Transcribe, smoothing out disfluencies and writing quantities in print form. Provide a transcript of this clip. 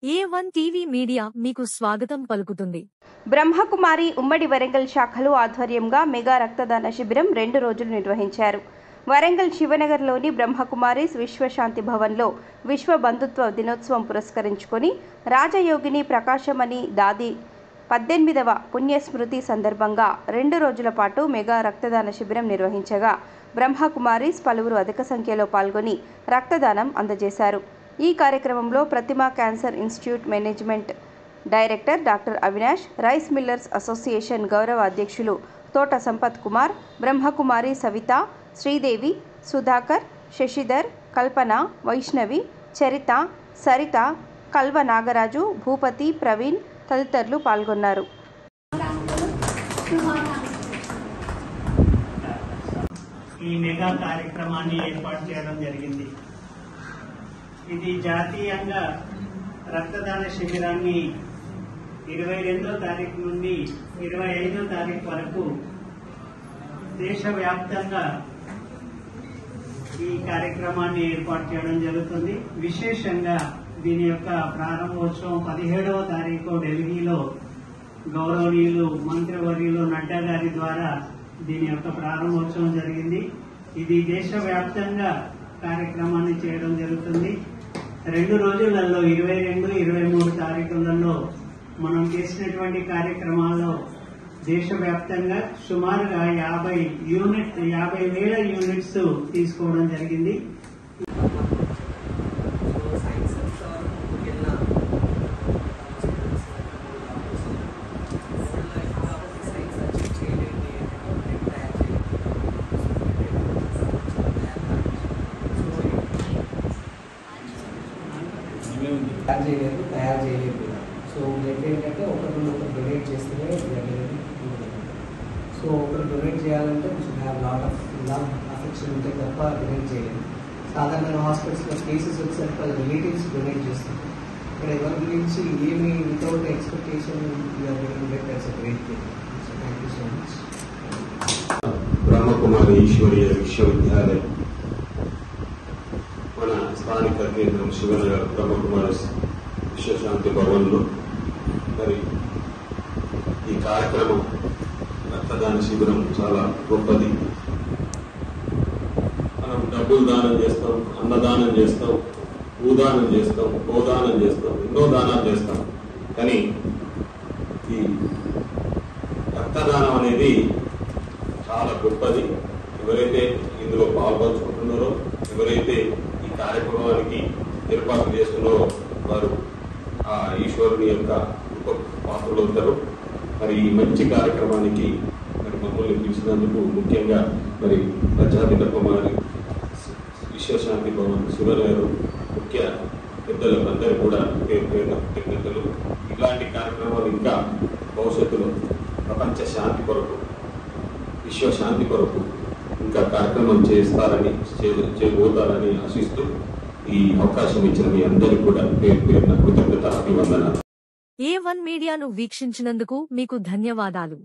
A1 TV media మీకు స్వాగతం పలుకుతుంది. బ్రహ్మకుమారి ఉమ్మడి వరంగల్ శాఖలు ఆధ్వర్యంగా మెగా రక్తదాన శిబిరం 2 రోజులు నిర్వహించారు. వరంగల్ శివనగర్లోని బ్రహ్మకుమారిస్ విశ్వశాంతి భవన్లో విశ్వ బంధుత్వ దినోత్సవం పురస్కరించుకొని రాజయోగిని ప్రకాశమణి దాది 18వ పుణ్యస్మృతి సందర్భంగా 2 రోజుల పాటు మెగా రక్తదాన శిబిరం నిర్వహించగా బ్రహ్మకుమారిస్ పలువురు అధిక సంఖ్యలో పాల్గొని రక్తదానం అందజేశారు. ఈ కార్యక్రమంలో Pratima cancer institute management director doctor Avinash, rice millers association గౌరవ అధ్యక్షులు తోట సంపత్ కుమార్, బ్రహ్మకుమారి సవిత, శ్రీదేవి, సుధాకర్, శశిధర్, కల్పన, వైష్ణవి, చరిత, సరిత, కల్వ నాగరాజు, భూపతి, ప్రవీణ్ తదితరులు పాల్గొన్నారు. ఈ మెగా కార్యక్రమాన్ని ఏర్పాటు చేయడం జరిగింది. ఇది జాతీయంగా రక్తదాన శిబిరాన్ని 22వ తారీఖు నుండి 25వ తారీఖు వరకు దేశవ్యాప్తంగా ఈ కార్యక్రమాన్ని ఏర్పాటు చేయడం జరుగుతుంది. విశేషంగా దీని యొక్క ప్రారంభోత్సవం 17వ తారీఖు ఢిల్లీలో గౌరవనీయులు మంత్రివర్యులు నడ్డా గారి ద్వారా దీని యొక్క ప్రారంభోత్సవం జరిగింది. ఇది దేశవ్యాప్తంగా కార్యక్రమాన్ని చేయడం జరుగుతుంది. 2 రోజులలో 22, 23 తారీఖులలో మనం చేసినటువంటి కార్యక్రమాల్లో దేశవ్యాప్తంగా సుమారుగా 50,000 యూనిట్స్ తీసుకోవడం జరిగింది. తయారు చేయలేదు. సో ఏంటంటే ఒకరు డొనేట్ చేస్తేనే సో ఒకరు డొనేట్ చేయాలంటే కొంచెం have lot of love affection ఉంటే తప్ప డొనేట్ చేయలేదు. సాధారణంగా హాస్పిటల్స్లో కేసెస్ వచ్చేసరికి వాళ్ళ రిలేటివ్స్ డొనేట్ చేస్తారు. ఇక్కడ ఎవరి గురించి ఏమి without expectation great thing. So thank you so much. Brahma Kumari ఈశ్వరీయ విశ్వవిద్యాలయం మన స్థానిక కేంద్రం శివనగర్ బ్రహ్మకుమారి విశ్వశాంతి భవన్లో మరి ఈ కార్యక్రమం రక్తదాన శిబిరం చాలా గొప్పది. మనం డబ్బులు దానం చేస్తాం, అన్నదానం చేస్తాం, భూదానం చేస్తాం, గోదానం చేస్తాం, ఎన్నో దానాలు చేస్తాం. కానీ ఈ రక్తదానం అనేది చాలా గొప్పది. ఎవరైతే ఇందులో పాల్పంచుకుంటున్నారో, ఎవరైతే ఈ కార్యక్రమానికి ఏర్పాట్లు చేస్తున్నారో వారు ఆ ఈశ్వరుని యొక్క పాత్రలు అవుతారు. మరి ఈ మంచి కార్యక్రమానికి మరి మమ్మల్ని పిలిచినందుకు ముఖ్యంగా మరి ప్రజాపిత కుమారి విశ్వశాంతి భవన్ శివనగర్ ముఖ్య పెద్దలందరూ కూడా పేరు పేరున కృతజ్ఞతలు. ఇలాంటి కార్యక్రమాలు ఇంకా భవిష్యత్తులో ప్రపంచ శాంతి కొరకు, విశ్వశాంతి కొరకు ఇంకా కార్యక్రమం చేయబోతారని ఆశిస్తూ ఈ అవకాశం ఇచ్చిన మీ అందరికీ కూడా పేరు పేరున కృతజ్ఞత అభివందనాలు. A1 మీడియాను వీక్షించినందుకు మీకు ధన్యవాదాలు.